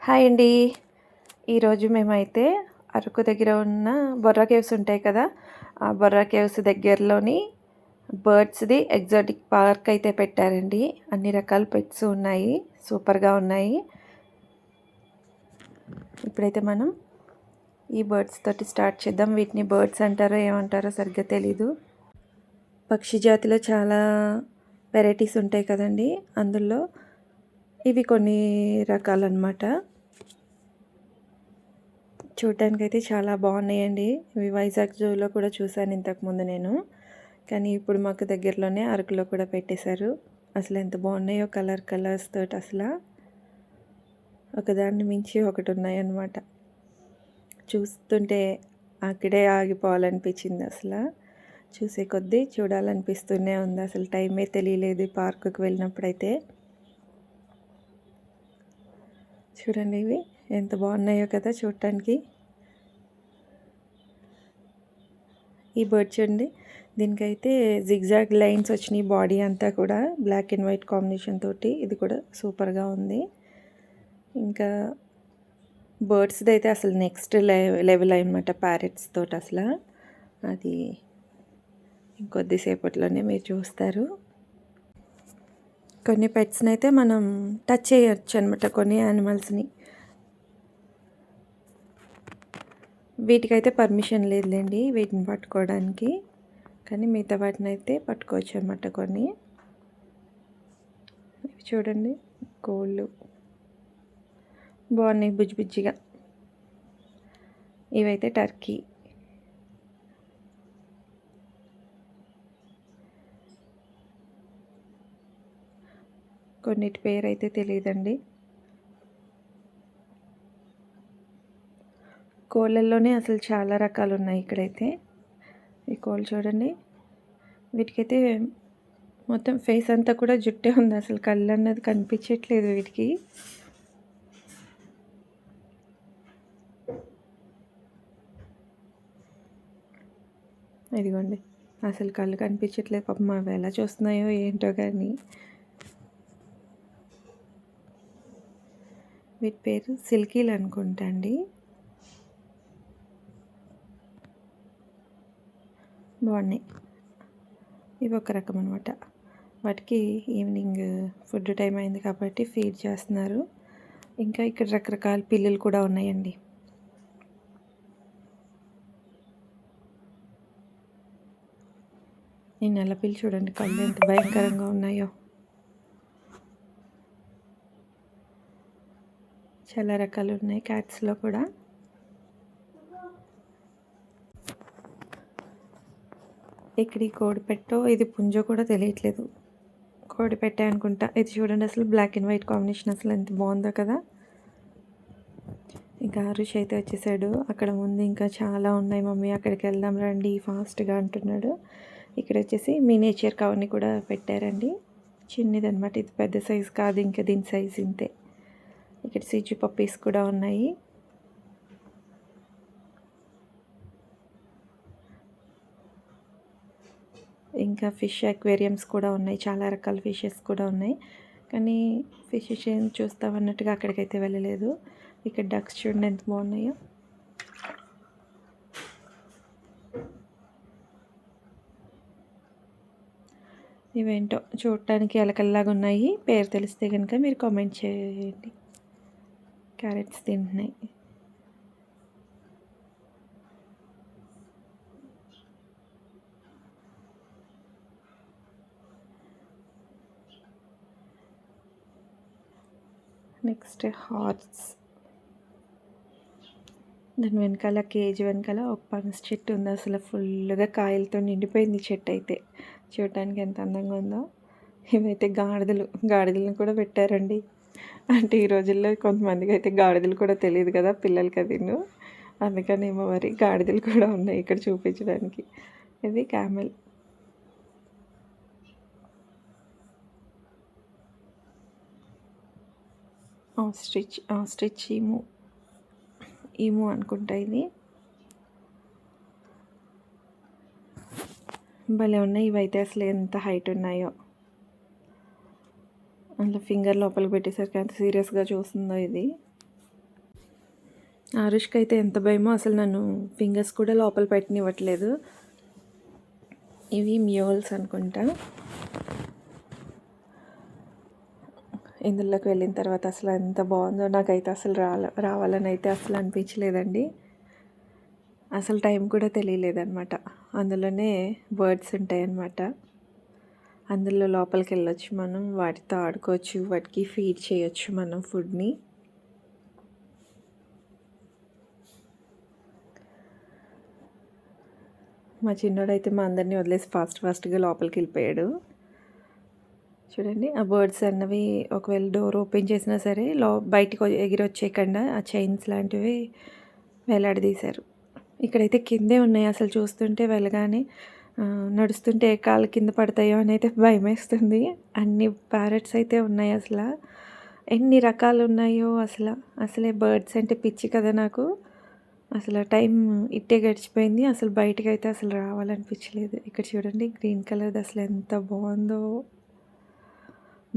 Hi అండి. ఈరోజు మేమైతే అరకు దగ్గర ఉన్న బొర్రా కేవ్స్ ఉంటాయి కదా! ఆ బొర్రా కేవ్స్ దగ్గరలోని బర్డ్స్‌ది ఎగ్జాటిక్ పార్క్ అయితే పెట్టారండి. అన్ని రకాల పెట్స్ ఉన్నాయి. సూపర్‌గా ఉన్నాయి. ఇప్పుడైతే మనం ఈ బర్డ్స్ తోటి స్టార్ట్ చేద్దాం. వీటిని బర్డ్స్ అంటారో ఏమంటారో సరిగ్గా తెలీదు. పక్షి జాతిలో చాలా వెరైటీస్ ఉంటాయి కదండీ! అందులో ఇవి కొన్ని రకాలన్నమాట. చూడటానికైతే చాలా బాగున్నాయండి. ఇవి వైజాగ్ జూలో కూడా చూశాను ఇంతకుముందు నేను. కానీ ఇప్పుడు మాకు దగ్గరలోనే అరకులో కూడా పెట్టేశారు. అసలు ఎంత బాగున్నాయో కలర్స్ తోటి అసలు ఒకదాన్ని మించి ఒకటి ఉన్నాయన్నమాట. చూస్తుంటే అక్కడే ఆగిపోవాలనిపించింది అసలు. చూసే కొద్దీ చూడాలనిపిస్తూనే ఉంది. అసలు టైమే తెలియలేదు పార్కుకి వెళ్ళినప్పుడైతే. చూడండి ఇవి ఎంత బాగున్నాయో కదా చూడటానికి. ఈ బర్డ్ చూడండి, దీనికైతే జిగ్జాగ్ లైన్స్ వచ్చినాయి బాడీ అంతా కూడా బ్లాక్ అండ్ వైట్ కాంబినేషన్ తోటి. ఇది కూడా సూపర్గా ఉంది. ఇంకా బర్డ్స్ది అయితే అసలు నెక్స్ట్ లెవెల్ అనమాట ప్యారెట్స్ తోటి అసలు. అది ఇంకొద్దిసేపట్లోనే మీరు చూస్తారు. కొన్ని పెట్స్ని అయితే మనం టచ్ చేయొచ్చు అనమాట, కొన్ని యానిమల్స్ని. వీటికైతే పర్మిషన్ లేదులేండి వీటిని పట్టుకోవడానికి, కానీ మిగతా వాటిని అయితే పట్టుకోవచ్చు అనమాట కొన్ని. చూడండి కోళ్ళు బాగున్నాయి బుజ్జిగా. ఇవైతే టర్కీ. కొన్నిటి పేరు అయితే తెలియదండి. కోళ్ళల్లోనే అసలు చాలా రకాలు ఉన్నాయి ఇక్కడైతే. ఈ కోళ్ళు చూడండి, వీటికైతే మొత్తం ఫేస్ అంతా కూడా జుట్టే ఉంది. అసలు కళ్ళు అన్నది కనిపించట్లేదు వీటికి. ఇదిగోండి, అసలు కళ్ళు కనిపించట్లేదు పాపం. అవి ఎలా చూస్తున్నాయో ఏంటో కానీ. వీటి పేరు సిల్కీలు అనుకుంటా అండి. బాగున్నాయి. ఇవి ఒక రకం అనమాట. వాటికి ఈవినింగ్ ఫుడ్ టైం అయింది కాబట్టి ఫీడ్ చేస్తున్నారు. ఇంకా ఇక్కడ రకరకాల పిల్లులు కూడా ఉన్నాయండి. ఈ నల్ల పిల్లి చూడండి, కళ్ళు ఎంత భయంకరంగా ఉన్నాయో. చాలా రకాలు ఉన్నాయి క్యాట్స్లో కూడా. ఇక్కడ ఈ కోడిపెట్టో ఇది పుంజో కూడా తెలియట్లేదు. కోడిపెట్టే అనుకుంటా. ఇది చూడండి అసలు బ్లాక్ అండ్ వైట్ కాంబినేషన్ అసలు ఎంత బాగుందో కదా. ఇంకా హరీష్ అయితే వచ్చేసాడు. అక్కడ ముందు ఇంకా చాలా ఉన్నాయి మమ్మీ, అక్కడికి వెళ్దాం రండి ఫాస్ట్గా అంటున్నాడు. ఇక్కడ వచ్చేసి మినియేచర్ కవర్ని కూడా పెట్టారండి. చిన్నది అనమాట, ఇది పెద్ద సైజు కాదు, ఇంకా దీని సైజు ఇంతే. ఇక్కడ సిజు పప్పీస్ కూడా ఉన్నాయి. ఇంకా ఫిష్ అక్వేరియంస్ కూడా ఉన్నాయి. చాలా రకాల ఫిషెస్ కూడా ఉన్నాయి. కానీ ఫిషెస్ ఏం చూస్తామన్నట్టుగా అక్కడికైతే వెళ్ళలేదు. ఇక్కడ డక్స్ చూడండి ఎంత బాగున్నాయో. ఇవేంటో చూడటానికి ఎలకల్లాగా ఉన్నాయి. పేరు తెలిస్తే కనుక మీరు కామెంట్ చేయండి. క్యారెట్స్ తింటున్నాయి. Next horse. దాని వెనకాల కేజీ వెనకాల ఒక పనస చెట్టు ఉంది. అసలు ఫుల్గా కాయలతో నిండిపోయింది చెట్టు అయితే. చూడటానికి ఎంత అందంగా ఉందో. ఇవైతే గాడిదలను కూడా పెట్టారండి. అంటే ఈ రోజుల్లో కొంతమందికి అయితే గాడిదలు కూడా తెలియదు కదా పిల్లలకి. అదిను అందుకనేమో మరి గాడిదలు కూడా ఉన్నాయి ఇక్కడ చూపించడానికి. ఇది క్యామెల్. ఆస్ట్రిచ్ ఈము అనుకుంటా. ఇది భలే ఉన్నాయి. ఇవైతే అసలు ఎంత హైట్ ఉన్నాయో. అందులో ఫింగర్ లోపలికి పెట్టేసరికి ఎంత సీరియస్గా చూస్తుందో ఇది. ఆరుష్కి అయితే ఎంత భయమో అసలు నన్ను ఫింగర్స్ కూడా లోపల పెట్టనివ్వట్లేదు. ఇవి మ్యూల్స్ అనుకుంటా. ఇందులోకి వెళ్ళిన తర్వాత అసలు ఎంత బాగుందో, నాకైతే అసలు రావాలని అయితే అసలు అనిపించలేదండి. అసలు టైం కూడా తెలియలేదన్నమాట. అందులోనే బర్డ్స్ ఉంటాయన్నమాట. అందులో లోపలికి వెళ్ళొచ్చు, మనం వాటితో ఆడుకోవచ్చు, వాటికి ఫీడ్ చేయొచ్చు మనం ఫుడ్ని. మా చిన్నోడైతే మా అందరినీ వదిలేసి ఫాస్ట్గా లోపలికి వెళ్ళిపోయాడు. చూడండి, ఆ బర్డ్స్ అన్నవి ఒకవేళ డోర్ ఓపెన్ చేసినా సరే బయటికి ఎగిరి వచ్చేయకుండా ఆ చైన్స్ లాంటివి వేలాడదీశారు. ఇక్కడైతే కిందే ఉన్నాయి. అసలు చూస్తుంటే వెళ్ళగానే నడుస్తుంటే ఏ కాళ్ళు కింద పడతాయో అని అయితే భయమేస్తుంది. అన్ని ప్యారెట్స్ అయితే ఉన్నాయి. అసలు ఎన్ని రకాలు ఉన్నాయో అసలే బర్డ్స్ అంటే పిచ్చి కదా నాకు. అసలు టైం ఇట్టే గడిచిపోయింది. అసలు బయటకైతే అసలు రావాలనిపించలేదు. ఇక్కడ చూడండి, గ్రీన్ కలర్ది అసలు ఎంత బాగుందో.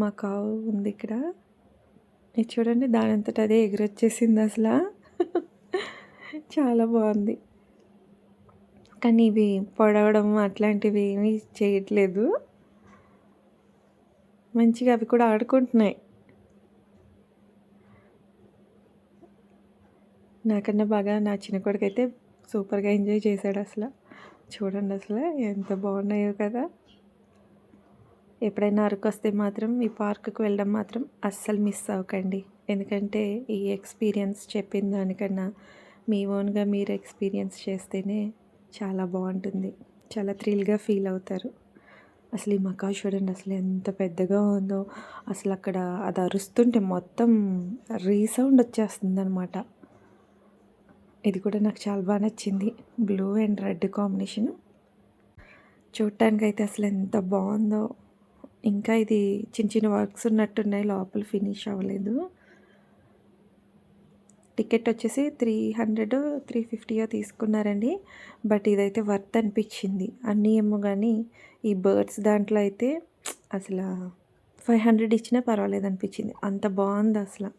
మా కావు ఉంది ఇక్కడ. ఇది చూడండి, దానంతట అదే ఎగురొచ్చేసింది అసలు. చాలా బాగుంది. కానీ ఇవి పొడవడం అట్లాంటివి ఏమీ చేయట్లేదు. మంచిగా అవి కూడా ఆడుకుంటున్నాయి. నాకన్నా బాగా నా చిన్న కొడుకైతే సూపర్గా ఎంజాయ్ చేశాడు అసలు. చూడండి అసలు ఎంత బాగున్నాయో కదా. ఎప్పుడైనా అరకు వస్తే మాత్రం ఈ పార్కుకు వెళ్ళడం మాత్రం అస్సలు మిస్ అవ్వకండి. ఎందుకంటే ఈ ఎక్స్పీరియన్స్ చెప్పిన దానికన్నా మీ ఓన్గా మీరు ఎక్స్పీరియన్స్ చేస్తేనే చాలా బాగుంటుంది. చాలా థ్రిల్గా ఫీల్ అవుతారు. అసలు ఈ మకావ్ చూడండి అసలు ఎంత పెద్దగా ఉందో. అసలు అక్కడ అది అరుస్తుంటే మొత్తం రీసౌండ్ వచ్చేస్తుంది అనమాట. ఇది కూడా నాకు చాలా బాగా నచ్చింది. Blue and red combination. చూడటానికైతే అసలు ఎంత బాగుందో. ఇంకా ఇది చిన్న చిన్న వర్క్స్ ఉన్నట్టున్నాయి, లోపల ఫినిష్ అవ్వలేదు. టికెట్ వచ్చేసి 300 350 తీసుకున్నారండి. బట్ ఇదైతే వర్త్ అనిపించింది. అన్నీ ఏమో కానీ ఈ బర్డ్స్ దాంట్లో అయితే అసలు 500 ఇచ్చినా పర్వాలేదు అనిపించింది. అంత బాగుంది అసలు.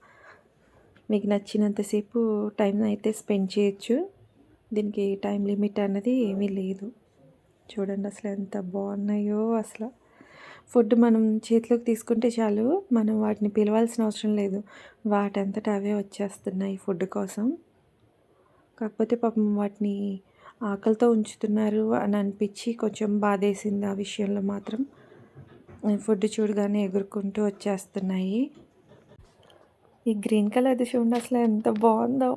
మీకు నచ్చినంతసేపు టైం అయితే స్పెండ్ చేయొచ్చు. దీనికి టైం లిమిట్ అన్నది ఏమీ లేదు. చూడండి అసలు ఎంత బాగున్నాయో. అసలు ఫుడ్ మనం చేతిలోకి తీసుకుంటే చాలు, మనం వాటిని పిలవాల్సిన అవసరం లేదు. వాటంతట అవే వచ్చేస్తున్నాయి ఫుడ్ కోసం. కాకపోతే పాపం వాటిని ఆకలితో ఉంచుతున్నారు అని అనిపించి కొంచెం బాధేసింది ఆ విషయంలో మాత్రం. ఫుడ్ చూడగానే ఎగురుకుంటూ వచ్చేస్తున్నాయి. ఈ గ్రీన్ కలర్ది చూడండి అసలు ఎంత బాగుందో.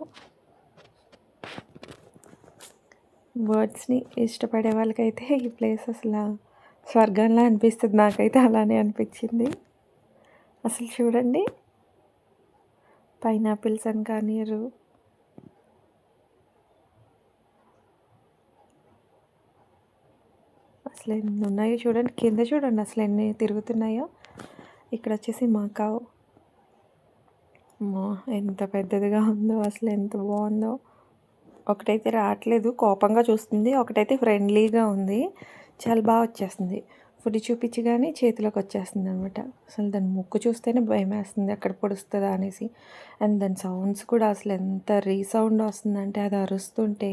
బర్డ్స్ని ఇష్టపడే వాళ్ళకైతే ఈ ప్లేస్ అసలు స్వర్గంలా అనిపిస్తుంది. నాకైతే అలానే అనిపించింది. అసలు చూడండి, పైనాపిల్స్ అని కానీరు, అసలు ఎన్ని ఉన్నాయో చూడండి. కింద చూడండి అసలు ఎన్ని తిరుగుతున్నాయో. ఇక్కడ వచ్చేసి మకావ్. ఎంత పెద్దదిగా ఉందో, అసలు ఎంత బాగుందో. ఒకటైతే రావట్లేదు, కోపంగా చూస్తుంది. ఒకటైతే ఫ్రెండ్లీగా ఉంది, చాలా బాగా వచ్చేస్తుంది. ఫుడ్ చూపించగానే చేతిలోకి వచ్చేస్తుంది అనమాట. అసలు దాని ముక్కు చూస్తేనే భయం వేస్తుంది, ఎక్కడ పొడుస్తుందా అనేసి. అండ్ దాని సౌండ్స్ కూడా అసలు ఎంత రీసౌండ్ వస్తుందంటే అది అరుస్తుంటే.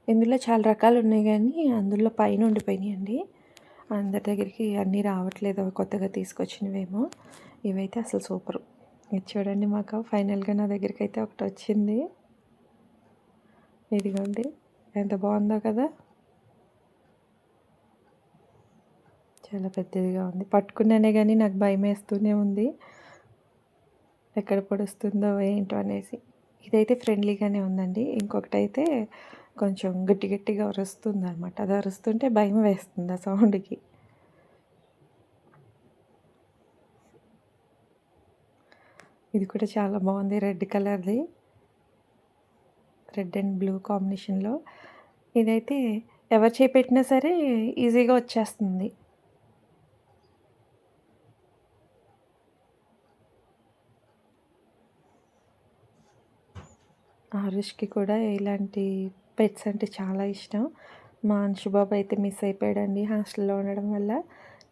ఇందులో చాలా రకాలు ఉన్నాయి కానీ అందులో పైన ఉండిపోయినాయండి. అందరి దగ్గరికి అన్నీ రావట్లేదు, అవి కొత్తగా తీసుకొచ్చినవేమో. ఇవైతే అసలు సూపరు. ఇది చూడండి, మాకు ఫైనల్గా నా దగ్గరికి అయితే ఒకటి వచ్చింది. ఇదిగోండి, ఎంత బాగుందో కదా. చాలా పెద్దదిగా ఉంది. పట్టుకున్నానే కానీ నాకు భయం వేస్తూనే ఉంది, ఎక్కడ పొడుస్తుందో ఏంటో అనేసి. ఇదైతే ఫ్రెండ్లీగానే ఉందండి. ఇంకొకటి అయితే కొంచెం గట్టిగా అరుస్తుంది అనమాట. అది అరుస్తుంటే భయం వేస్తుంది ఆ సౌండ్కి. ఇది కూడా చాలా బాగుంది, రెడ్ కలర్ది, రెడ్ అండ్ బ్లూ కాంబినేషన్లో. ఇదైతే ఎవరు చేపెట్టినా సరే ఈజీగా వచ్చేస్తుంది. ఆరుష్కి కూడా ఇలాంటి పెట్స్ అంటే చాలా ఇష్టం. మా అంశుబాబు అయితే మిస్ అయిపోయాడండి హాస్టల్లో ఉండడం వల్ల.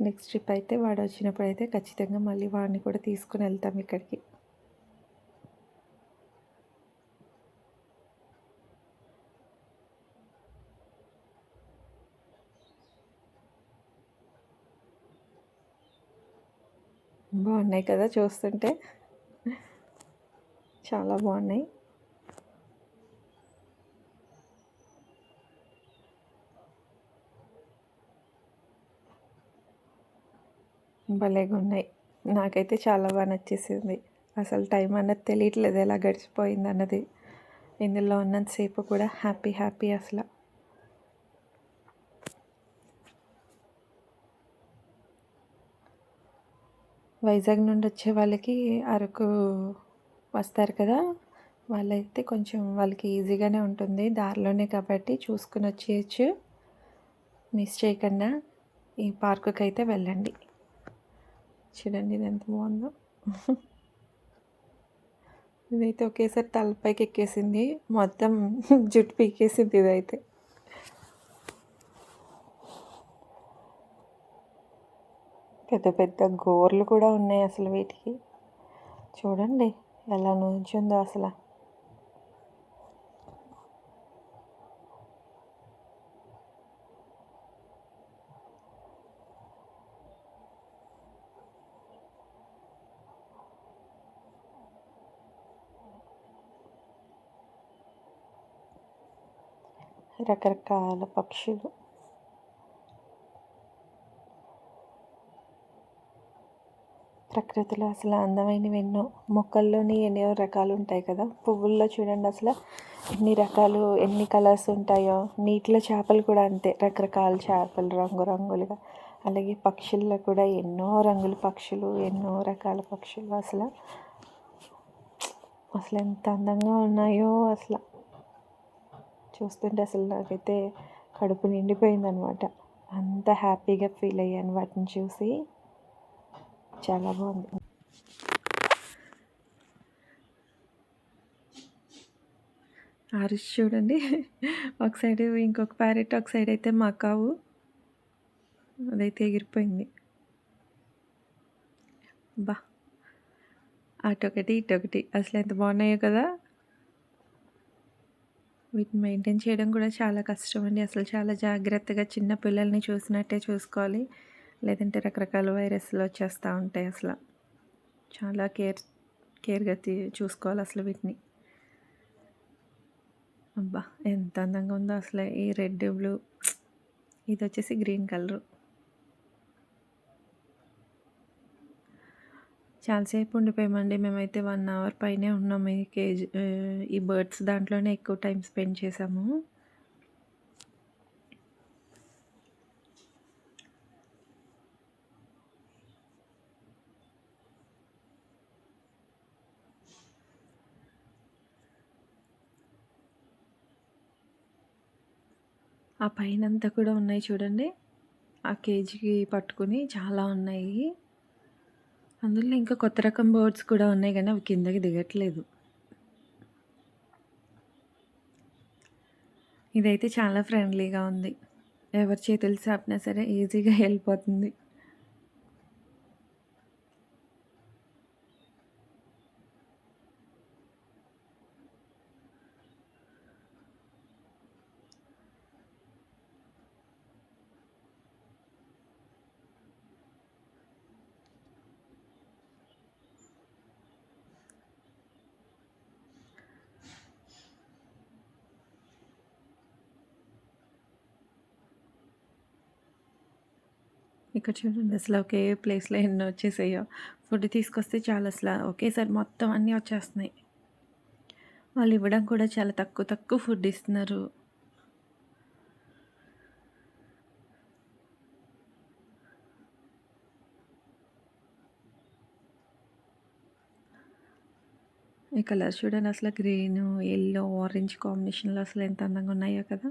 నెక్స్ట్ ట్రిప్ అయితే వాడు వచ్చినప్పుడు అయితే ఖచ్చితంగా మళ్ళీ వాడిని కూడా తీసుకుని వెళ్తాం ఇక్కడికి. బాగున్నాయి కదా చూస్తుంటే, చాలా బాగున్నాయి. భలేగా ఉన్నాయి. నాకైతే చాలా బాగా నచ్చేసింది. అసలు టైం అన్నది తెలియట్లేదు, ఎలా గడిచిపోయింది అన్నది. ఇందులో ఉన్నంతసేపు కూడా హ్యాపీ హ్యాపీ అసలు. వైజాగ్ నుండి వచ్చే వాళ్ళకి అరకు వస్తారు కదా, వాళ్ళైతే కొంచెం వాళ్ళకి ఈజీగానే ఉంటుంది, దారిలోనే కాబట్టి చూసుకుని వచ్చేయచ్చు. మిస్ చేయకుండా ఈ పార్కుకి అయితే వెళ్ళండి. చూడండి ఇది ఎంత బాగుందో. ఇదైతే ఒకేసారి తలపైకి ఎక్కేసింది, మొత్తం జుట్టు పీకేసింది ఇదైతే. పెద్ద పెద్ద గోర్లు కూడా ఉన్నాయి అసలు వీటికి. చూడండి ఎలా నుంచుందో అసలు. రకరకాల పక్షులు. ప్రకృతిలో అసలు అందమైనవి ఎన్నో, మొక్కల్లోని ఎన్నో రకాలు ఉంటాయి కదా. పువ్వుల్లో చూడండి అసలు ఎన్ని రకాలు, ఎన్ని కలర్స్ ఉంటాయో. నీటిలో చేపలు కూడా అంతే, రకరకాల చేపలు రంగురంగులుగా. అలాగే పక్షుల్లో కూడా ఎన్నో రంగుల పక్షులు, ఎన్నో రకాల పక్షులు. అసలు అసలు ఎంత అందంగా ఉన్నాయో అసలు. చూస్తుంటే అసలు నాకైతే కడుపు నిండిపోయిందనమాట. అంత హ్యాపీగా ఫీల్ అయ్యాను వాటిని చూసి. చాలా బాగుంది. ఆరుష్ చూడండి, ఒక సైడ్ ఇంకొక ప్యారెట్, ఒక సైడ్ అయితే మకావు, అదైతే ఎగిరిపోయింది. బా, అటొకటి ఇటొకటి అసలు ఎంత బాగున్నాయో కదా. వీటిని మెయింటైన్ చేయడం కూడా చాలా కష్టం అండి. అసలు చాలా జాగ్రత్తగా చిన్న పిల్లల్ని చూసినట్టే చూసుకోవాలి, లేదంటే రకరకాల వైరస్లు వచ్చేస్తూ ఉంటాయి. అసలు చాలా కేర్గా చూసుకోవాలి అసలు వీటిని. అబ్బా ఎంత అందంగా ఉందో అసలు. ఈ రెడ్ బ్లూ, ఇది వచ్చేసి గ్రీన్ కలరు. చాలాసేపు ఉండిపోయామండి మేమైతే. 1 అవర్ పైనే ఉన్నాము ఈ బర్డ్స్ దాంట్లోనే ఎక్కువ టైం స్పెండ్ చేసాము. ఆ పైనంతా కూడా ఉన్నాయి చూడండి, ఆ కేజీకి పట్టుకుని చాలా ఉన్నాయి. అందులో ఇంకా కొత్త రకం బర్డ్స్ కూడా ఉన్నాయి, కానీ అవి కిందకి దిగట్లేదు. ఇదైతే చాలా ఫ్రెండ్లీగా ఉంది, ఎవరి చేతులు చాపినా సరే ఈజీగా వెళ్ళిపోతుంది. ఇక్కడ చూడండి అసలు ఒకే ప్లేస్లో ఎన్ని వచ్చేసాయో. ఫుడ్ తీసుకొస్తే చాలా అసలు ఒకేసారి మొత్తం అన్నీ వచ్చేస్తున్నాయి. వాళ్ళు ఇవ్వడం కూడా చాలా తక్కువ తక్కువ ఫుడ్ ఇస్తున్నారు. ఈ కలర్స్ చూడండి అసలు, గ్రీన్, ఎల్లో, ఆరెంజ్ కాంబినేషన్లో అసలు ఎంత అందంగా ఉన్నాయో కదా.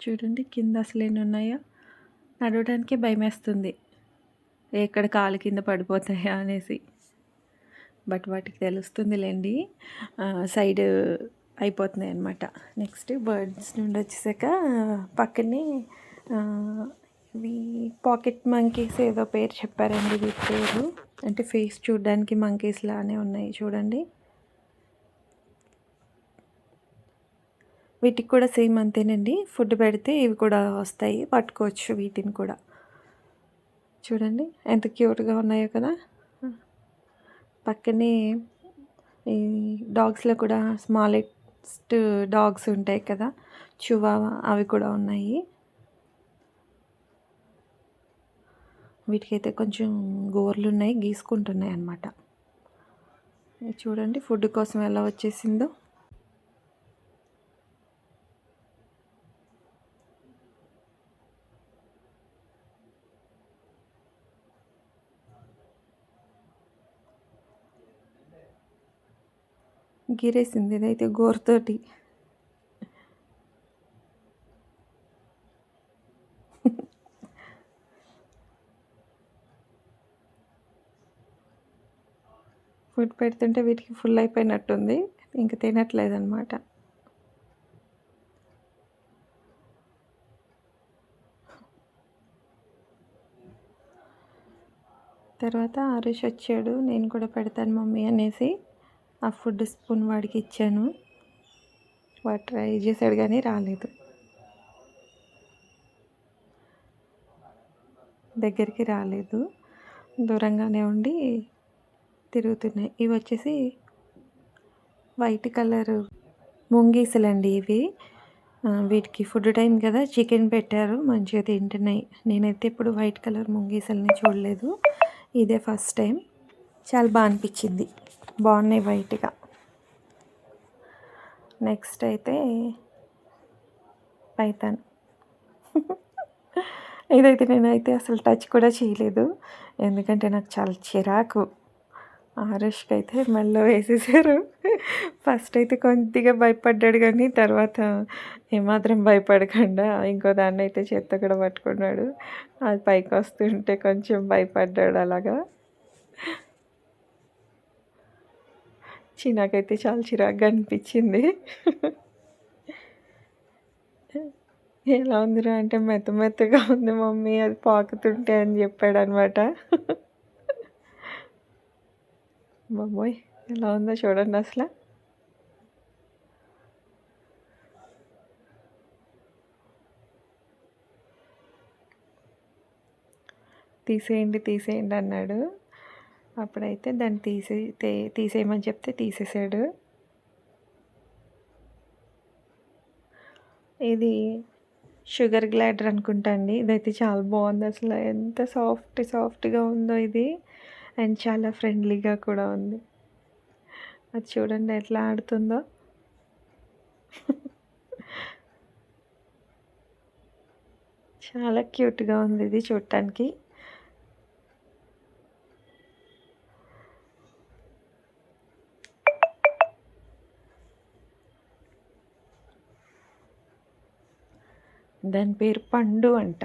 చూడండి కింద అసలు ఎన్ని ఉన్నాయో, నడవడానికే భయమేస్తుంది ఎక్కడ కాలు కింద పడిపోతాయా అనేసి. బట్ వాటికి తెలుస్తుందిలేండి, సైడ్ అయిపోతున్నాయి అన్నమాట. నెక్స్ట్ బర్డ్స్ నుండి వచ్చేసాక పక్కనే ఇవి పాకెట్ మంకీస్ ఏదో పేరు చెప్పారండి వీటి పేరు. అంటే ఫేస్ చూడడానికి మంకీస్ లానే ఉన్నాయి చూడండి. వీటికి కూడా సేమ్ అంతేనండి. ఫుడ్ పెడితే ఇవి కూడా వస్తాయి, పట్టుకోవచ్చు వీటిని కూడా. చూడండి ఎంత క్యూట్గా ఉన్నాయో కదా. పక్కనే ఈ డాగ్స్లో కూడా స్మాలెస్ట్ డాగ్స్ ఉంటాయి కదా, చివావా, అవి కూడా ఉన్నాయి. వీటికైతే కొంచెం గోర్లు ఉన్నాయి, గీసుకుంటున్నాయి అన్నమాట. చూడండి ఫుడ్ కోసం ఎలా వచ్చేసిందో. గీరేసింది ఇదైతే గోరుతోటి. ఫుడ్ పెడుతుంటే వీటికి ఫుల్ అయిపోయినట్టుంది, ఇంక తినట్లేదన్నమాట. తర్వాత ఆరుష్ వచ్చాడు, నేను కూడా పెడతాను మమ్మీ అనేసి ఆ ఫుడ్ స్పూన్ వాడికి ఇచ్చాను. వాడు ట్రై చేశాడు కానీ రాలేదు, దగ్గరికి రాలేదు, దూరంగానే ఉండి తిరుగుతున్నాయి. ఇవి వచ్చేసి వైట్ కలర్ ముంగీసలండి ఇవి. వీటికి ఫుడ్ టైం కదా, చికెన్ పెట్టారు, మంచిగా తింటున్నాయి. నేనైతే ఇప్పుడు వైట్ కలర్ ముంగీసల్ని చూడలేదు, ఇదే ఫస్ట్ టైం. చాలా బాగా అనిపించింది, బాగున్నాయి వైట్గా. నెక్స్ట్ అయితే పైథాన్. ఇదైతే నేనైతే అసలు టచ్ కూడా చేయలేదు, ఎందుకంటే నాకు చాలా చిరాకు. ఆరుష్కి అయితే మెడలో వేసేసారు. ఫస్ట్ అయితే కొద్దిగా భయపడ్డాడు, కానీ తర్వాత ఏమాత్రం భయపడకుండా ఇంకో దాన్ని అయితే చేత్తో కూడా పట్టుకున్నాడు. అది పైకి వస్తుంటే కొంచెం భయపడ్డాడు అలాగా. నాకైతే చాలా చిరాకుగా అనిపించింది. ఎలా ఉందిరా అంటే మెత్త మెత్తగా ఉంది మమ్మీ, అది పాకుతుంటే అని చెప్పాడు అనమాట. బాబోయ్ ఎలా ఉందో చూడండి అసలు. తీసేయండి తీసేయండి అన్నాడు. అప్పుడైతే దాన్ని తీసేయమని చెప్తే తీసేసాడు. ఇది షుగర్ గ్లైడర్ అనుకుంటా అండి. ఇదైతే చాలా బాగుంది అసలు, ఎంత సాఫ్ట్గా ఉందో ఇది, అండ్ చాలా ఫ్రెండ్లీగా కూడా ఉంది. అది చూడండి ఎట్లా ఆడుతుందో. చాలా క్యూట్గా ఉంది ఇది చూడటానికి. దాని పేరు పండు అంట.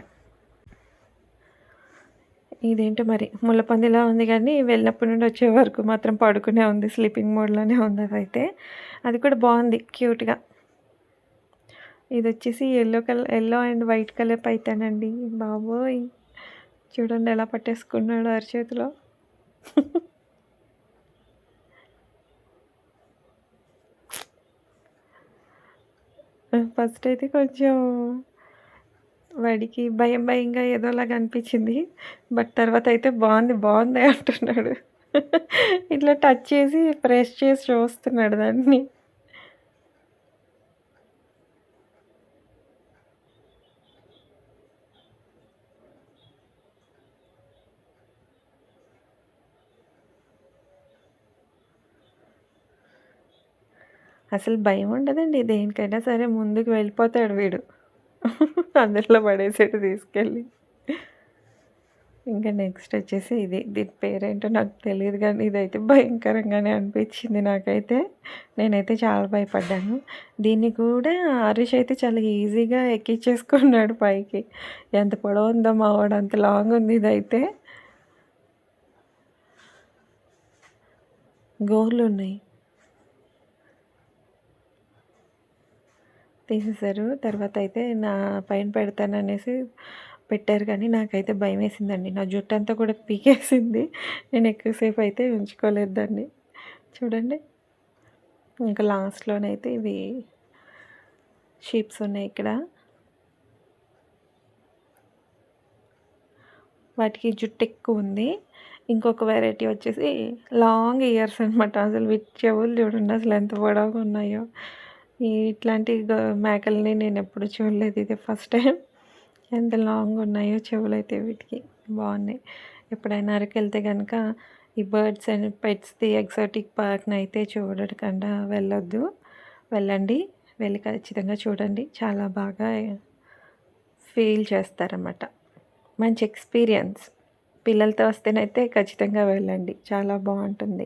ఇదేంటో మరి ముళ్ళపందిలా ఉంది, కానీ వెళ్ళినప్పటి నుండి వచ్చే వరకు మాత్రం పడుకునే ఉంది, స్లీపింగ్ మోడ్లోనే ఉంది. అదైతే అది కూడా బాగుంది క్యూట్గా. ఇది వచ్చేసి ఎల్లో అండ్ వైట్ కలర్ పైతానండి. బాబోయ్ చూడండి ఎలా పట్టేసుకున్నాడు అరచేతిలో. ఫస్ట్ అయితే కొంచెం వాడికి భయంగా ఏదోలాగా అనిపించింది, బట్ తర్వాత అయితే బాగుంది అంటున్నాడు. ఇట్లా టచ్ చేసి ప్రెస్ చేసి చూస్తున్నాడు దాన్ని. అసలు భయం ఉండదండి దేనికైనా సరే, ముందుకు వెళ్ళిపోతాడు వీడు. అందులో పడేసేట్టు తీసుకెళ్ళి. ఇంకా నెక్స్ట్ వచ్చేసి దీని పేరేంటో నాకు తెలియదు, కానీ ఇదైతే భయంకరంగానే అనిపించింది నాకైతే. నేనైతే చాలా భయపడ్డాను. దీన్ని కూడా హరీష్ అయితే చాలా ఈజీగా ఎక్కించేసుకున్నాడు పైకి. ఎంత పొడవు ఉందో మా వాడు, అంత లాంగ్ ఉంది ఇదైతే. గోర్లు ఉన్నాయి, తీసేశారు. తర్వాత అయితే నా పైన పెడతాననేసి పెట్టారు కానీ నాకైతే భయమేసిందండి. నా జుట్టంతా కూడా పీకేసింది. నేను ఎక్కువసేపు అయితే ఉంచుకోలేదు దాన్ని. చూడండి. ఇంకా లాస్ట్‌లోనైతే ఇవి షీప్స్ ఉన్నాయి ఇక్కడ. వాటికి జుట్టు ఎక్కువుంది. ఇంకొక వెరైటీ వచ్చేసి లాంగ్ ఇయర్స్ అనమాట. అసలు వీటి చెవులు చూడండి అసలు ఎంత పొడవుగా ఉన్నాయో. ఇట్లాంటి మేకలని నేనెప్పుడు చూడలేదు. ఇదే ఫస్ట్ టైం. ఎంత లాంగ్ ఉన్నాయో చెవులైతే వీటికి. బాగున్నాయి. ఎప్పుడైనా అరకెళ్తే గనక ఈ బర్డ్స్ అండ్ పెట్స్‌ది ఎగ్జాటిక్ పార్క్‌నయితే చూడకుండా వెళ్ళొద్దు. వెళ్ళండి. వెళ్ళి ఖచ్చితంగా చూడండి. చాలా బాగా ఫీల్ చేస్తారన్నమాట. మంచి ఎక్స్‌పీరియన్స్. పిల్లలతో వస్తేనైతే ఖచ్చితంగా వెళ్ళండి. చాలా బావుంటుంది.